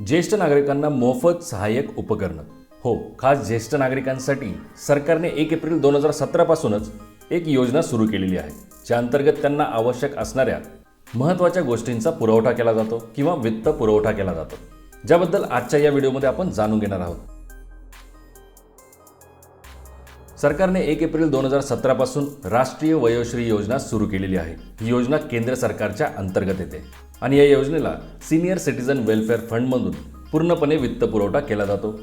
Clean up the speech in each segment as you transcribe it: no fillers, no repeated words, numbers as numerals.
ज्येष्ठ नागरिकांना मोफत सहाय्यक उपकरणं. हो, खास ज्येष्ठ नागरिकांसाठी सरकारने 1 एप्रिल 2017 पासूनच एक योजना सुरू केलेली आहे, ज्या अंतर्गत त्यांना आवश्यक असणाऱ्या महत्त्वाच्या गोष्टींचा पुरवठा केला जातो किंवा वित्त पुरवठा केला जातो, ज्याबद्दल आजच्या या व्हिडिओमध्ये आपण जाणून घेणार आहोत. सरकारने 1 एप्रिल 2017 पासून राष्ट्रीय वयोश्री योजना सुरू केलेली आहे. ही योजना केंद्र सरकारच्या अंतर्गत येते आणि या योजनेला सीनियर सिटीजन वेलफेअर फंडमधून पूर्णपणे वित्त पुरवठा केला जातो.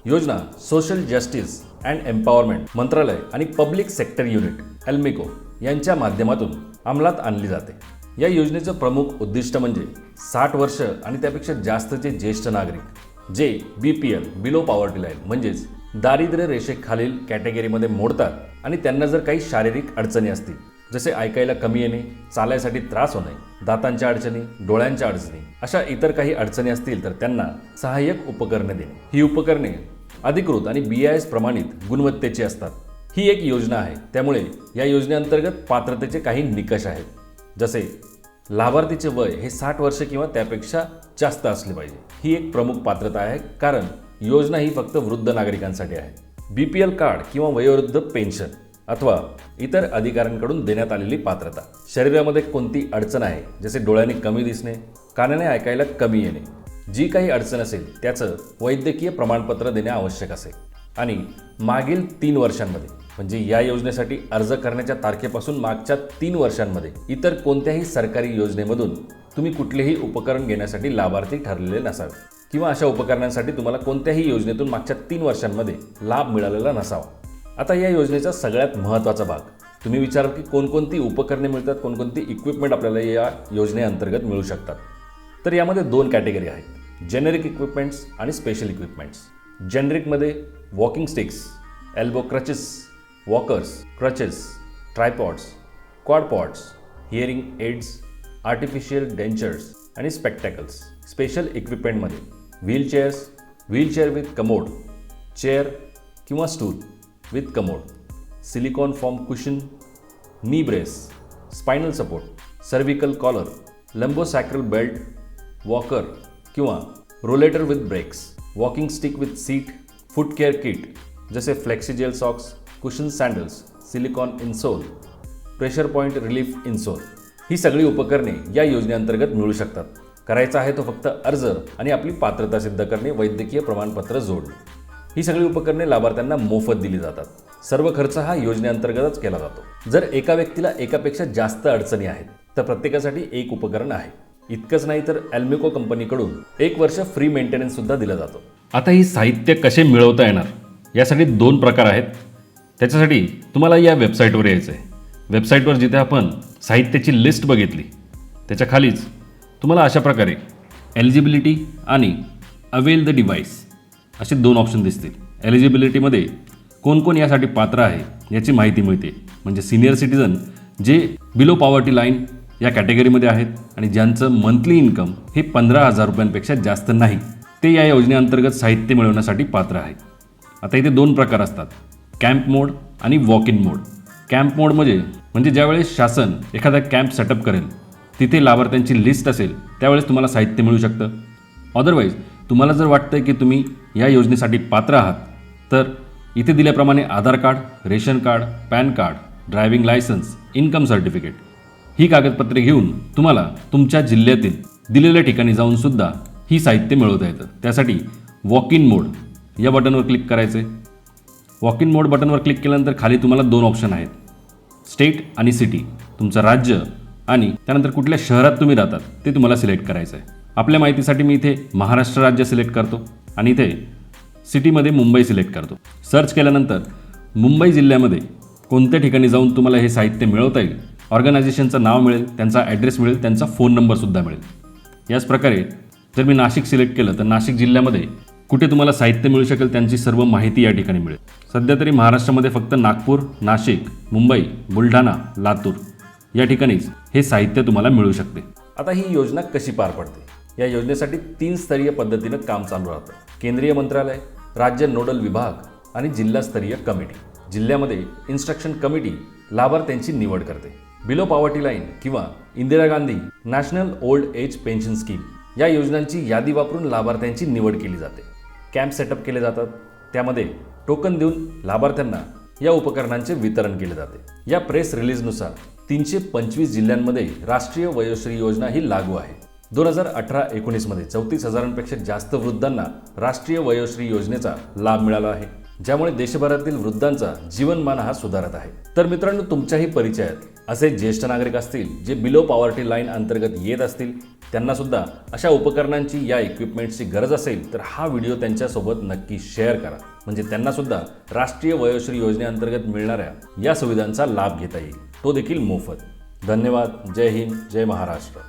योजना सोशल जस्टिस अँड एम्पॉवरमेंट मंत्रालय आणि पब्लिक सेक्टर युनिट एल्मिको यांच्या माध्यमातून अंमलात आणली जाते. या योजनेचं प्रमुख उद्दिष्ट म्हणजे 60 वर्ष आणि त्यापेक्षा जास्तचे ज्येष्ठ नागरिक जे BPL बिलो पॉवर्टी लाईन म्हणजेच दारिद्र्य रेषेखालील कॅटेगरीमध्ये मोडतात आणि त्यांना जर काही शारीरिक अडचणी असतील, जसे ऐकायला कमी येणे, चालायसाठी त्रास होणे, दातांच्या अडचणी, डोळ्यांच्या अडचणी, अशा इतर काही अडचणी असतील तर त्यांना सहाय्यक उपकरणे देणे. ही उपकरणे अधिकृत आणि BIS प्रमाणित गुणवत्तेची असतात. ही एक योजना आहे, त्यामुळे या योजनेअंतर्गत पात्रतेचे काही निकष आहेत. जसे लाभार्थीचे वय हे 60 वर्ष किंवा त्यापेक्षा जास्त असले पाहिजे. ही एक प्रमुख पात्रता आहे, कारण योजना ही फक्त वृद्ध नागरिकांसाठी आहे. BPL कार्ड किंवा वयोवृद्ध पेन्शन अथवा इतर अधिकाऱ्यांकडून देण्यात आलेली पात्रता. शरीरामध्ये कोणती अडचण आहे, जसे डोळ्यांनी कमी दिसणे, कानाने ऐकायला कमी येणे, जी काही अडचण असेल त्याचं वैद्यकीय प्रमाणपत्र देणे आवश्यक असेल. आणि मागील 3 वर्षांमध्ये म्हणजे या योजनेसाठी अर्ज करण्याच्या तारखेपासून मागच्या 3 वर्षांमध्ये इतर कोणत्याही सरकारी योजनेमधून तुम्ही कुठलेही उपकरण घेण्यासाठी लाभार्थी ठरलेले नसावे किंवा अशा उपकरणांसाठी तुम्हाला कोणत्याही योजनेतून मागच्या 3 वर्षांमध्ये लाभ मिळालेला नसावा. आता या योजनेचा सगळ्यात महत्त्वाचा भाग, तुम्ही विचाराल की कोणकोणती उपकरणे मिळतात, कोणकोणती इक्विपमेंट आपल्याला या योजनेअंतर्गत मिळू शकतात. तर यामध्ये 2 कॅटेगरी आहेत, जेनेरिक इक्विपमेंट्स आणि स्पेशल इक्विपमेंट्स. जेनेरिकमध्ये walking sticks, elbow crutches, walkers, crutches, tripods, quadpods, hearing aids, artificial dentures आणि स्पेक्टॅकल्स. स्पेशल इक्विपमेंटमध्ये wheelchairs, wheelchair with commode, chair किंवा stool with commode, silicone foam cushion, knee brace, spinal support, cervical collar, lumbosacral belt, walker किंवा rollator with brakes, walking stick with seat, foot care kit जसे Flexigel socks, cushion sandals, silicone insole, pressure point relief insole. ही सगळी उपकरणे या योजनेअंतर्गत मिळू शकतात. करायचा आहे तो फक्त अर्ज आणि आपली पात्रता सिद्ध करणे, वैद्यकीय प्रमाणपत्र जोडणे. ही सगळी उपकरणे लाभार्थ्यांना मोफत दिली जातात. सर्व खर्च हा योजनेअंतर्गतच केला जातो. जर एका व्यक्तीला एकापेक्षा जास्त अडचणी आहेत तर प्रत्येकासाठी एक उपकरण आहे. इतकंच नाही तर एल्मिको कंपनीकडून 1 वर्ष फ्री मेंटेनन्स सुद्धा दिला जातो. आता ही साहित्य कसे मिळवता येणार, यासाठी 2 प्रकार आहेत. त्याच्यासाठी तुम्हाला या वेबसाईटवर यायचं आहे. वेबसाईटवर जिथे आपण साहित्याची लिस्ट बघितली त्याच्या खालीच तुम्हाला अशा प्रकारे एलिजिबिलिटी आणि अवेल द डिव्हाइस असे 2 ऑप्शन दिसतील. एलिजिबिलिटीमध्ये कोण कोण यासाठी पात्र आहे याची माहिती मिळते. म्हणजे सिनियर सिटीजन जे बिलो पॉवर्टी लाईन या कॅटेगरीमध्ये आहेत आणि ज्यांचं मंथली इन्कम हे 15,000 रुपयांपेक्षा जास्त नाही, ते या योजनेअंतर्गत साहित्य मिळवण्यासाठी पात्र आहेत. आता इथे 2 प्रकार असतात, कॅम्प मोड आणि वॉक इन मोड. कॅम्प मोड म्हणजे ज्यावेळेस शासन एखादा कॅम्प सेटअप करेल, तिथे लाभार्थ्यांची लिस्ट असेल, त्यावेळेस तुम्हाला साहित्य मिळू शकतं. अदरवाईज तुम्हाला जर वाटतं की तुम्ही या योजनेसाठी पात्र आहात तर इथे दिल्याप्रमाणे Aadhaar card, ration card, PAN card, driving licence, income certificate ही कागदपत्रे घेऊन तुम्हाला तुमच्या जिल्ह्यातील दिलेल्या ठिकाणी जाऊन सुद्धा ही साहित्य मिळवता येतं. त्यासाठी वॉक इन मोड या बटनवर क्लिक करायचे. वॉक इन मोड बटनवर क्लिक केल्यानंतर खाली तुम्हाला 2 ऑप्शन आहेत, स्टेट आणि सिटी. तुमचं राज्य आणि त्यानंतर कुठल्या शहरात तुम्ही राहतात ते तुम्हाला सिलेक्ट करायचं आहे. आपल्या माहितीसाठी मी इथे महाराष्ट्र राज्य सिलेक्ट करतो आणि इथे सिटीमध्ये मुंबई सिलेक्ट करतो. सर्च केल्यानंतर मुंबई जिल्ह्यामध्ये कोणत्या ठिकाणी जाऊन तुम्हाला हे साहित्य मिळवता येईल, ऑर्गनायझेशनचं नाव मिळेल, त्यांचा ॲड्रेस मिळेल, त्यांचा फोन नंबरसुद्धा मिळेल. याच प्रकारे जर मी नाशिक सिलेक्ट केलं तर नाशिक जिल्ह्यामध्ये कुठे तुम्हाला साहित्य मिळू शकेल त्यांची सर्व माहिती या ठिकाणी मिळेल. सध्या तरी महाराष्ट्रामध्ये फक्त नागपूर, नाशिक, मुंबई, बुलढाणा, लातूर या ठिकाणीच हे साहित्य तुम्हाला मिळू शकते. आता ही योजना कशी पार पडते? या योजनेसाठी 3 स्तरीय पद्धतीनं काम चालू राहतं. केंद्रीय मंत्रालय, राज्य नोडल विभाग आणि जिल्हास्तरीय कमिटी. जिल्ह्यामध्ये इन्स्ट्रक्शन कमिटी लाभार्थ्यांची निवड करते. बिलो पॉवर्टी लाईन किंवा Indira Gandhi national old age pension scheme या योजनांची यादी वापरून लाभार्थ्यांची निवड केली जाते. कॅम्प सेटअप केले जातात. त्यामध्ये टोकन देऊन लाभार्थ्यांना या उपकरणांचे वितरण केले जाते. या प्रेस रिलीजनुसार 325 जिल्ह्यांमध्ये राष्ट्रीय वयोश्री योजना ही लागू आहे. 2018-19 मध्ये 34,000पेक्षा जास्त वृद्धांना राष्ट्रीय वयोश्री योजनेचा लाभ मिळाला आहे, ज्यामुळे देशभरातील वृद्धांचा जीवनमान हा सुधारत आहे. तर मित्रांनो, तुमच्याही परिचयात असे ज्येष्ठ नागरिक असतील जे बिलो पॉवर्टी लाईन अंतर्गत येत असतील, त्यांना सुद्धा अशा उपकरणांची या इक्विपमेंट्सची गरज असेल तर हा व्हिडिओ त्यांच्यासोबत नक्की शेअर करा, म्हणजे त्यांना सुद्धा राष्ट्रीय वयोश्री योजनेअंतर्गत मिळणाऱ्या या सुविधांचा लाभ घेता येईल, तो देखील मोफत. धन्यवाद. जय हिंद, जय महाराष्ट्र.